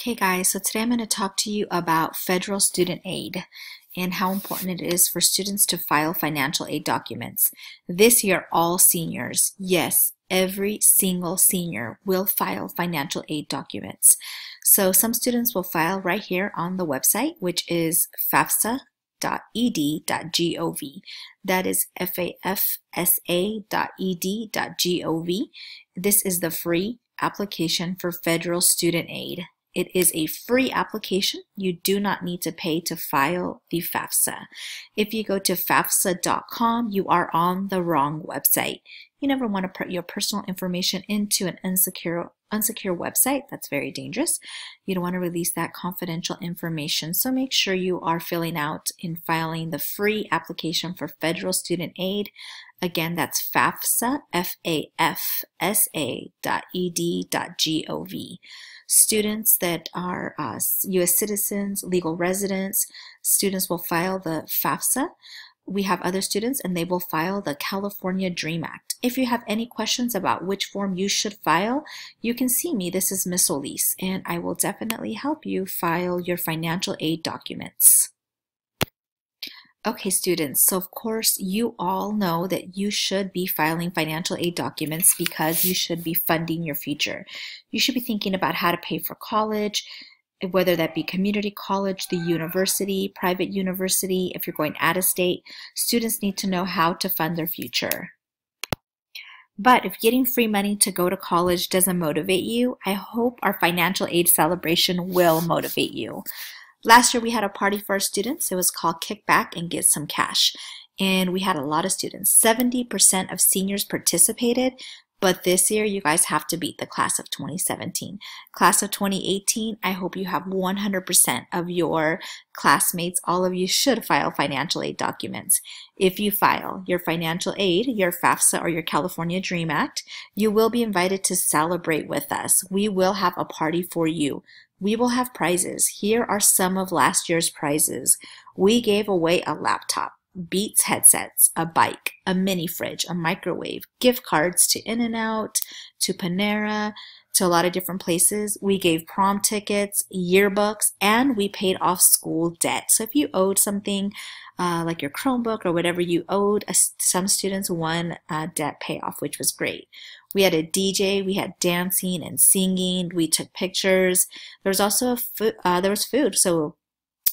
Okay guys, so today I'm going to talk to you about federal student aid and how important it is for students to file financial aid documents. This year, all seniors, yes, every single senior will file financial aid documents. So some students will file right here on the website, which is fafsa.ed.gov. That is fafsa.ed.gov. This is the free application for federal student aid. It is a free application. You do not need to pay to file the FAFSA. If you go to fafsa.com, you are on the wrong website. You never want to put your personal information into an unsecure website. That's very dangerous. You don't want to release that confidential information. So make sure you are filling out and filing the free application for federal student aid. Again, that's FAFSA, fafsa.ed.gov. Students that are U.S. citizens, legal residents, students will file the FAFSA. We have other students and they will file the California DREAM Act. If you have any questions about which form you should file, you can see me. This is Miss Elise, and I will definitely help you file your financial aid documents. Okay, students, so of course you all know that you should be filing financial aid documents because you should be funding your future. You should be thinking about how to pay for college, whether that be community college, the university, private university. If you're going out of state, students need to know how to fund their future. But if getting free money to go to college doesn't motivate you, I hope our financial aid celebration will motivate you. Last year we had a party for our students. It was called Kick Back and Get Some Cash. And we had a lot of students. 70% of seniors participated. But this year, you guys have to beat the class of 2017. Class of 2018, I hope you have 100% of your classmates. All of you should file financial aid documents. If you file your financial aid, your FAFSA, or your California DREAM Act, you will be invited to celebrate with us. We will have a party for you. We will have prizes. Here are some of last year's prizes. We gave away a laptop, Beats headsets, a bike, a mini fridge, a microwave, gift cards to In-N-Out, to Panera, to a lot of different places. We gave prom tickets, yearbooks, and we paid off school debt. So if you owed something like your Chromebook or whatever you owed, some students won debt payoff, which was great. We had a DJ, we had dancing and singing, we took pictures. There was also there was food, so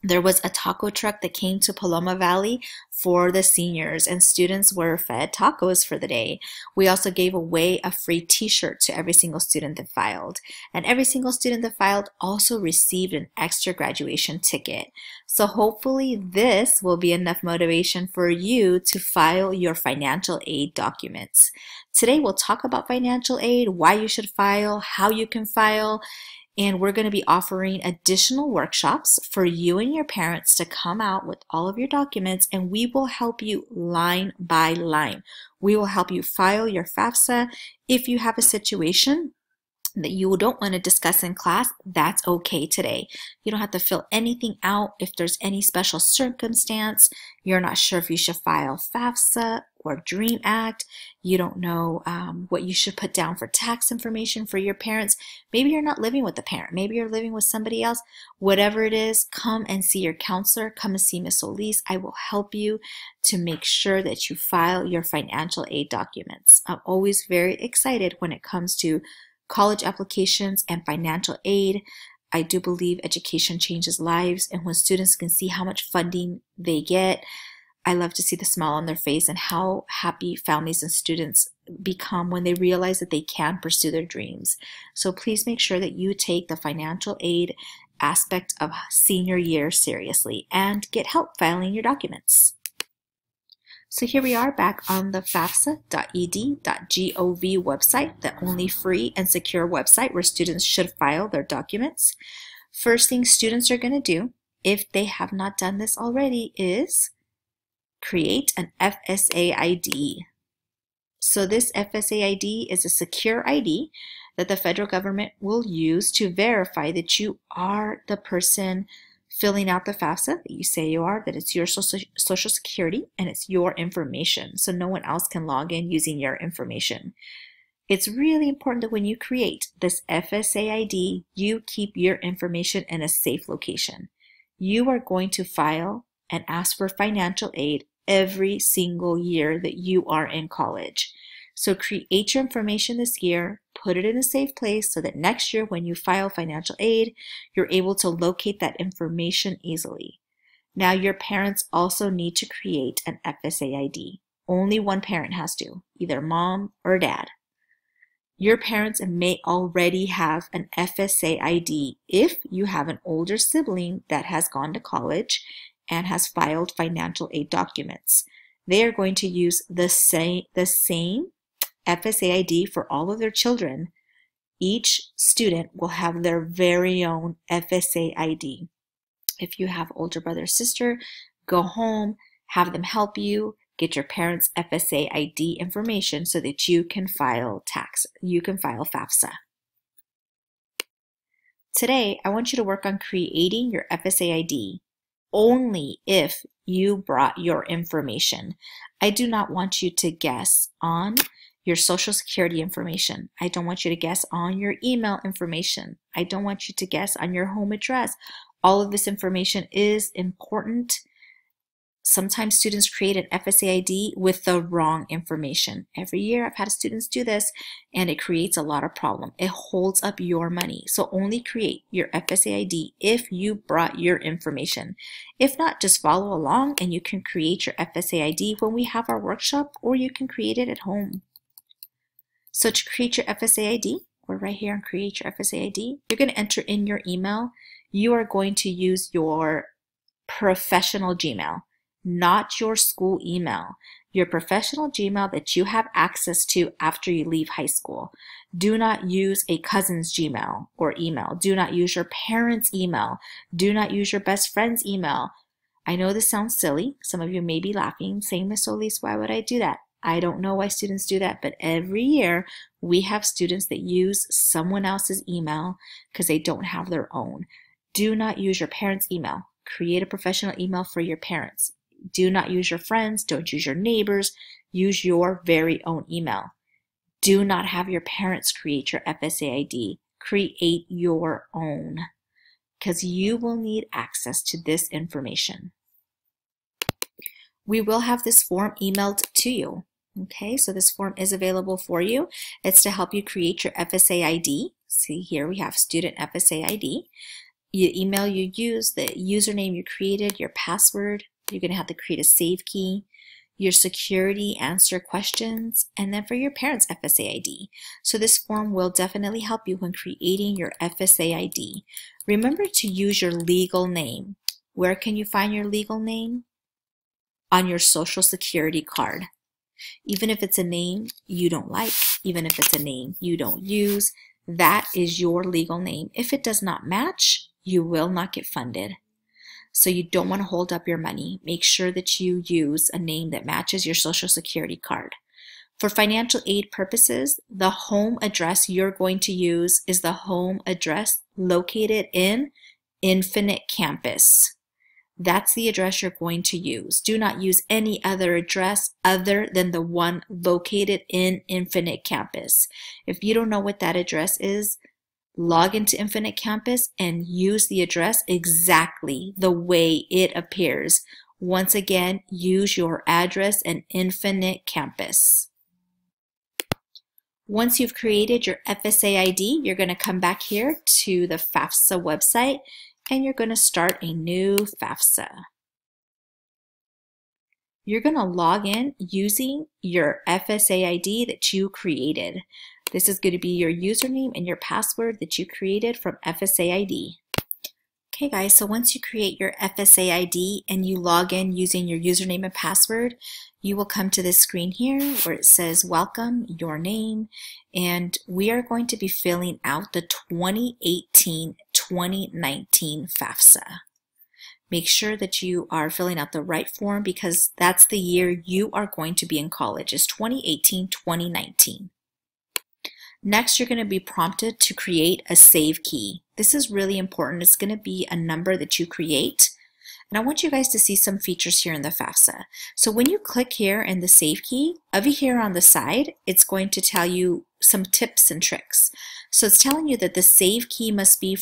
there was a taco truck that came to Paloma Valley for the seniors, and students were fed tacos for the day. We also gave away a free t-shirt to every single student that filed. And every single student that filed also received an extra graduation ticket. So hopefully this will be enough motivation for you to file your financial aid documents. Today we'll talk about financial aid, why you should file, how you can file, and we're going to be offering additional workshops for you and your parents to come out with all of your documents, and we will help you line by line. We will help you file your FAFSA. If you have a situation that you don't want to discuss in class, that's okay today. You don't have to fill anything out. If there's any special circumstance, you're not sure if you should file FAFSA or DREAM Act, you don't know what you should put down for tax information for your parents. Maybe you're not living with a parent. Maybe you're living with somebody else. Whatever it is, come and see your counselor. Come and see Miss Elise. I will help you to make sure that you file your financial aid documents. I'm always very excited when it comes to college applications and financial aid. I do believe education changes lives, and when students can see how much funding they get, I love to see the smile on their face and how happy families and students become when they realize that they can pursue their dreams. So please make sure that you take the financial aid aspect of senior year seriously and get help filing your documents. So here we are back on the fafsa.ed.gov website, the only free and secure website where students should file their documents. First thing students are going to do, if they have not done this already, is create an FSA ID. So this FSA ID is a secure ID that the federal government will use to verify that you are the person filling out the FAFSA, that you say you are, that it's your social security and it's your information. So no one else can log in using your information. It's really important that when you create this FSA ID, you keep your information in a safe location. You are going to file and ask for financial aid every single year that you are in college. So create your information this year, put it in a safe place so that next year when you file financial aid, you're able to locate that information easily. Now your parents also need to create an FSA ID. Only one parent has to, either mom or dad. Your parents may already have an FSA ID if you have an older sibling that has gone to college and has filed financial aid documents. They are going to use the same FSA ID for all of their children. Each student will have their very own FSA ID. If you have older brother or sister, go home, have them help you, get your parents' FSA ID information so that you can file FAFSA. Today, I want you to work on creating your FSA ID only if you brought your information. I do not want you to guess on your social security information. I don't want you to guess on your email information. I don't want you to guess on your home address. All of this information is important. Sometimes students create an FSA ID with the wrong information. Every year I've had students do this and it creates a lot of problem. It holds up your money. So only create your FSA ID if you brought your information. If not, just follow along and you can create your FSA ID when we have our workshop, or you can create it at home. So to create your FSA ID, we're right here on create your FSA ID. You're going to enter in your email. You are going to use your professional Gmail, not your school email. Your professional Gmail that you have access to after you leave high school. Do not use a cousin's Gmail or email. Do not use your parents' email. Do not use your best friend's email. I know this sounds silly. Some of you may be laughing, saying, Miss Solis, why would I do that? I don't know why students do that, but every year we have students that use someone else's email because they don't have their own. Do not use your parents' email. Create a professional email for your parents. Do not use your friends. Don't use your neighbors. Use your very own email. Do not have your parents create your FSA ID. Create your own, because you will need access to this information. We will have this form emailed to you. Okay, so this form is available for you. It's to help you create your FSA ID. See here we have student FSA ID. Your email you use, the username you created, your password. You're going to have to create a save key, your security answer questions, and then for your parents' FSA ID. So this form will definitely help you when creating your FSA ID. Remember to use your legal name. Where can you find your legal name? On your social security card. Even if it's a name you don't like, even if it's a name you don't use, that is your legal name. If it does not match, you will not get funded. So you don't want to hold up your money. Make sure that you use a name that matches your social security card. For financial aid purposes, the home address you're going to use is the home address located in Infinite Campus. That's the address you're going to use. Do not use any other address other than the one located in Infinite Campus. If you don't know what that address is, log into Infinite Campus and use the address exactly the way it appears. Once again, use your address in Infinite Campus. Once you've created your FSA ID, you're going to come back here to the FAFSA website and you're going to start a new FAFSA. You're going to log in using your FSA ID that you created. This is going to be your username and your password that you created from FSA ID. Okay guys, so once you create your FSA ID and you log in using your username and password, you will come to this screen here where it says welcome, your name, and we are going to be filling out the 2018-2019 FAFSA. Make sure that you are filling out the right form because that's the year you are going to be in college, is 2018-2019. Next, you're going to be prompted to create a save key. This is really important. It's going to be a number that you create. And I want you guys to see some features here in the FAFSA. So when you click here in the save key, over here on the side, it's going to tell you some tips and tricks. So it's telling you that the save key must be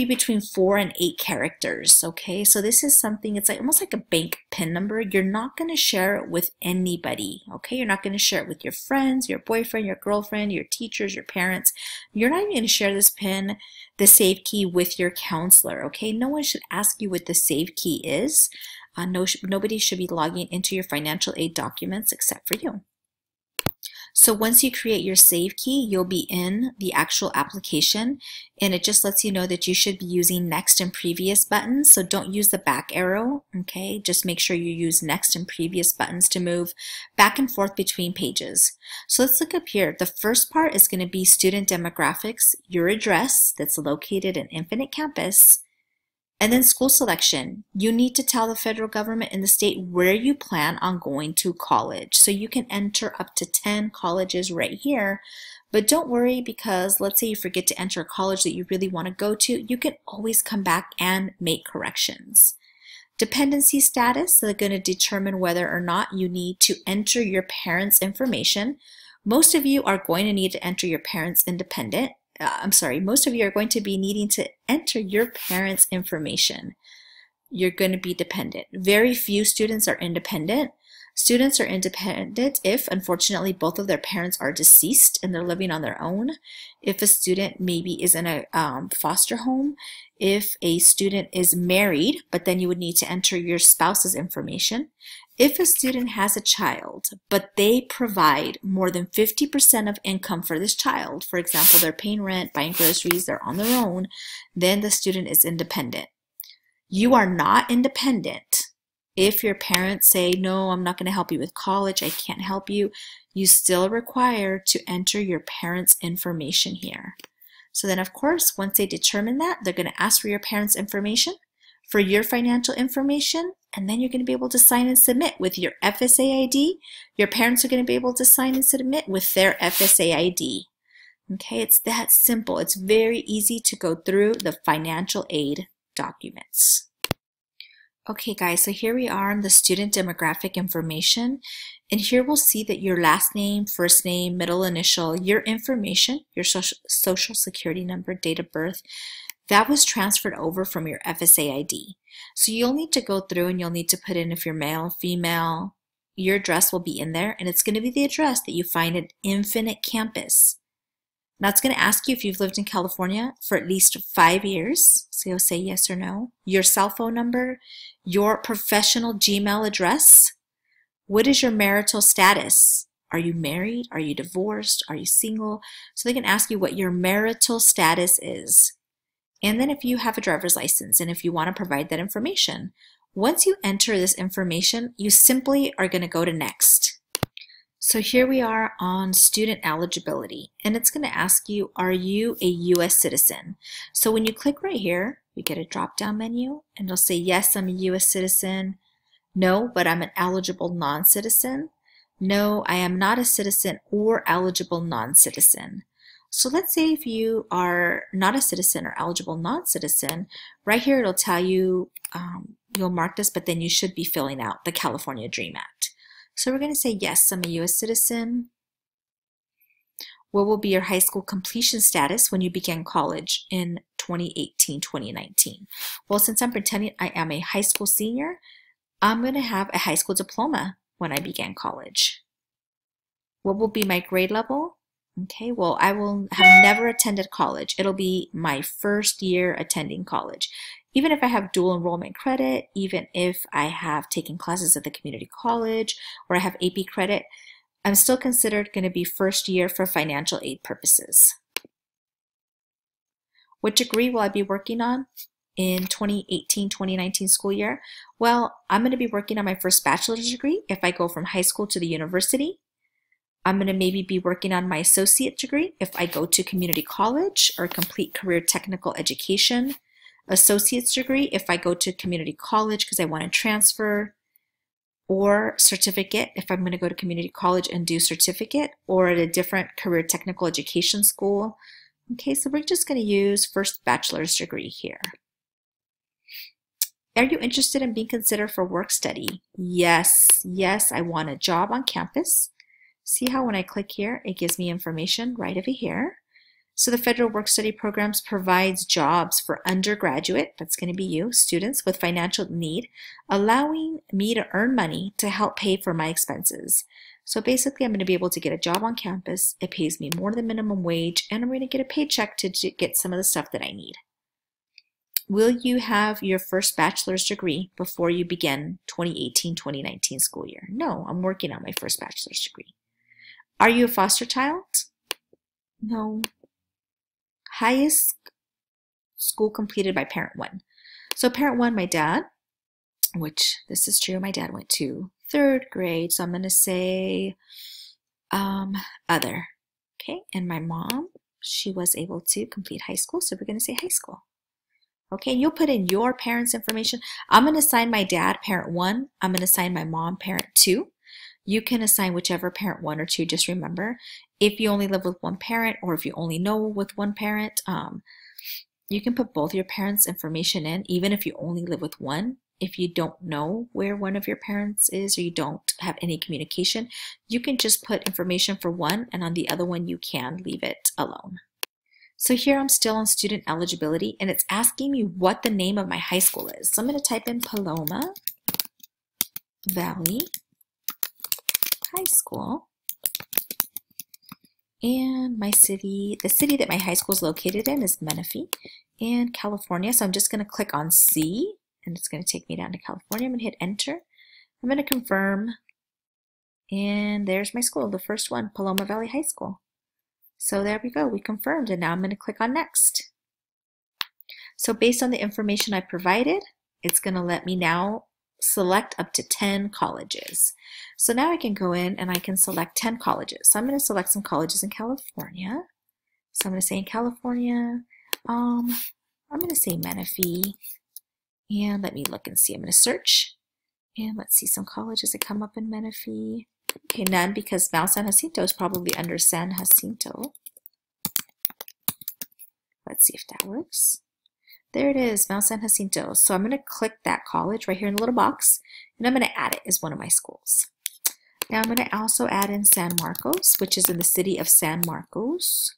between 4 and 8 characters. Okay, so this is something, it's like almost like a bank PIN number. You're not going to share it with anybody. Okay, you're not going to share it with your friends, your boyfriend, your girlfriend, your teachers, your parents. You're not even going to share this PIN, the save key, with your counselor. Okay, no one should ask you what the save key is. Nobody should be logging into your financial aid documents except for you. So once you create your save key, you'll be in the actual application, and it just lets you know that you should be using next and previous buttons. So don't use the back arrow, okay? Just make sure you use next and previous buttons to move back and forth between pages. So let's look up here. The first part is going to be student demographics, your address that's located in Infinite Campus, and then school selection. You need to tell the federal government and the state where you plan on going to college. So you can enter up to 10 colleges right here. But don't worry, because let's say you forget to enter a college that you really want to go to, you can always come back and make corrections. Dependency status, so they're going to determine whether or not you need to enter your parents' information. Most of you are going to need to enter your parents' most of you are going to be needing to enter your parents' information. You're going to be dependent. Very few students are independent. Students are independent if, unfortunately, both of their parents are deceased and they're living on their own. If a student maybe is in a foster home. If a student is married, but then you would need to enter your spouse's information. If a student has a child, but they provide more than 50% of income for this child, for example, they're paying rent, buying groceries, they're on their own, then the student is independent. You are not independent if your parents say, no, I'm not going to help you with college, I can't help you. You still require to enter your parents' information here. So then, of course, once they determine that, they're going to ask for your parents' information, for your financial information, and then you're going to be able to sign and submit with your FSA ID. Your parents are going to be able to sign and submit with their FSA ID. Okay, it's that simple. It's very easy to go through the financial aid documents. Okay guys, so here we are on the student demographic information, and here we'll see that your last name, first name, middle initial, your information, your social security number, date of birth, that was transferred over from your FSA ID. So you'll need to go through and you'll need to put in if you're male, female, your address will be in there, and it's going to be the address that you find at Infinite Campus. Now it's going to ask you if you've lived in California for at least 5 years. So you'll say yes or no. Your cell phone number, your professional Gmail address. What is your marital status? Are you married? Are you divorced? Are you single? So they can ask you what your marital status is. And then if you have a driver's license and if you want to provide that information. Once you enter this information, you simply are going to go to next. So here we are on student eligibility, and it's going to ask you, are you a U.S. citizen? So when you click right here, you get a drop-down menu, and it'll say, yes, I'm a U.S. citizen. No, but I'm an eligible non-citizen. No, I am not a citizen or eligible non-citizen. So let's say if you are not a citizen or eligible non-citizen, right here it'll tell you, you'll mark this, but then you should be filling out the California DREAM Act. So we're going to say, yes, I'm a U.S. citizen. What will be your high school completion status when you began college in 2018-2019? Well, since I'm pretending I am a high school senior, I'm going to have a high school diploma when I began college. What will be my grade level? Okay, well, I will have never attended college. It'll be my first year attending college. Even if I have dual enrollment credit, even if I have taken classes at the community college or I have AP credit, I'm still considered going to be first year for financial aid purposes. What degree will I be working on in 2018-2019 school year? Well, I'm going to be working on my first bachelor's degree if I go from high school to the university. I'm going to maybe be working on my associate degree if I go to community college or complete career technical education. Associate's degree if I go to community college because I want to transfer, or certificate if I'm going to go to community college and do certificate, or at a different career technical education school. Okay, so we're just going to use first bachelor's degree here. Are you interested in being considered for work study? Yes, I want a job on campus. See how when I click here, it gives me information right over here. So the Federal Work-Study Programs provides jobs for undergraduate, that's going to be you, students with financial need, allowing me to earn money to help pay for my expenses. So basically, I'm going to be able to get a job on campus. It pays me more than minimum wage, and I'm going to get a paycheck to get some of the stuff that I need. Will you have your first bachelor's degree before you begin 2018-2019 school year? No, I'm working on my first bachelor's degree. Are you a foster child? No. Highest school completed by parent one. So parent one, my dad, which this is true, my dad went to 3rd grade, so I'm going to say other. Okay, and my mom, she was able to complete high school, so we're going to say high school. Okay, you'll put in your parents' information. I'm going to assign my dad parent 1. I'm going to assign my mom parent 2. You can assign whichever parent 1 or 2. Just remember, if you only live with one parent or if you only know with one parent, you can put both your parents' information in, even if you only live with one. If you don't know where one of your parents is or you don't have any communication, you can just put information for one, and on the other one you can leave it alone. So here I'm still on student eligibility, and it's asking me what the name of my high school is. So I'm going to type in Paloma Valley High School. And my city, the city that my high school is located in is Menifee in California. So I'm just going to click on C, and it's going to take me down to California. I'm going to hit enter. I'm going to confirm, and there's my school, the first one, Paloma Valley High School. So there we go, we confirmed, and now I'm going to click on next. So based on the information I provided, it's going to let me now select up to 10 colleges. So now I can go in and I can select 10 colleges. So I'm going to select some colleges in California. So I'm going to say in California, I'm going to say Menifee, and let me look and see. I'm going to search, and let's see some colleges that come up in Menifee. Okay, none, because Mount San Jacinto is probably under San Jacinto. Let's see if that works. There it is, Mount San Jacinto. So I'm going to click that college right here in the little box, and I'm going to add it as one of my schools. Now I'm going to also add in San Marcos, which is in the city of San Marcos.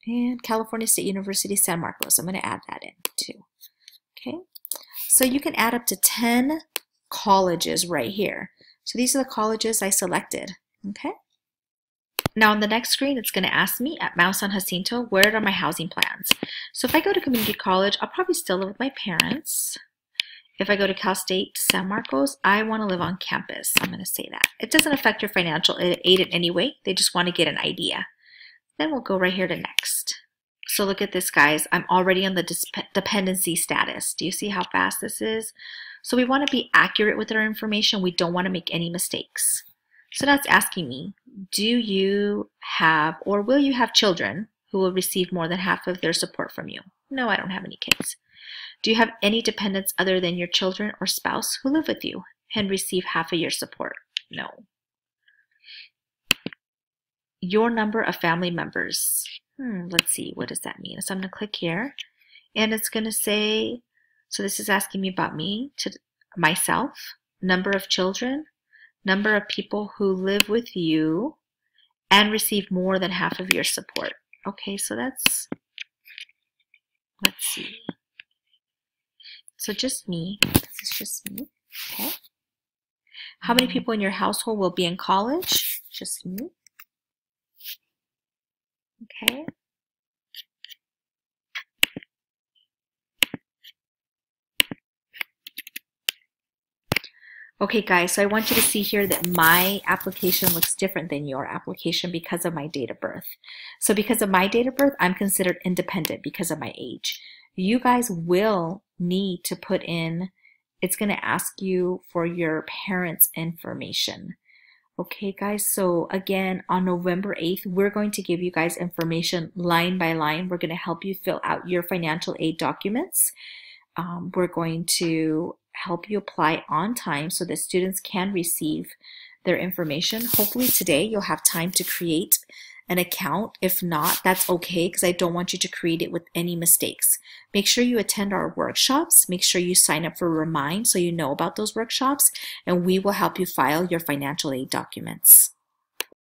And California State University, San Marcos. I'm going to add that in too. Okay, so you can add up to 10 colleges right here. So these are the colleges I selected, okay? Now on the next screen, it's going to ask me at Mount San Jacinto, where are my housing plans? So if I go to community college, I'll probably still live with my parents. If I go to Cal State San Marcos, I want to live on campus. I'm going to say that. It doesn't affect your financial aid in any way. They just want to get an idea. Then we'll go right here to next. So look at this, guys. I'm already on the dependency status. Do you see how fast this is? So we want to be accurate with our information. We don't want to make any mistakes. So now it's asking me, do you have or will you have children who will receive more than half of their support from you? No, I don't have any kids. Do you have any dependents other than your children or spouse who live with you and receive half of your support? No. Your number of family members. Let's see, what does that mean? So I'm going to click here, and it's going to say, so this is asking me about me, to myself, number of children, number of people who live with you and receive more than half of your support. Okay, so that's, let's see. So just me, this is just me, okay. How many people in your household will be in college? Just me. Okay. Okay guys, so I want you to see here that my application looks different than your application because of my date of birth. So because of my date of birth, I'm considered independent because of my age. You guys will need to put in, it's going to ask you for your parents' information. Okay guys, so again, on November 8th, we're going to give you guys information line by line. We're going to help you fill out your financial aid documents. We're going to help you apply on time so that students can receive their information. Hopefully today you'll have time to create an account. If not, that's okay, because I don't want you to create it with any mistakes. Make sure you attend our workshops. Make sure you sign up for Remind so you know about those workshops, and we will help you file your financial aid documents.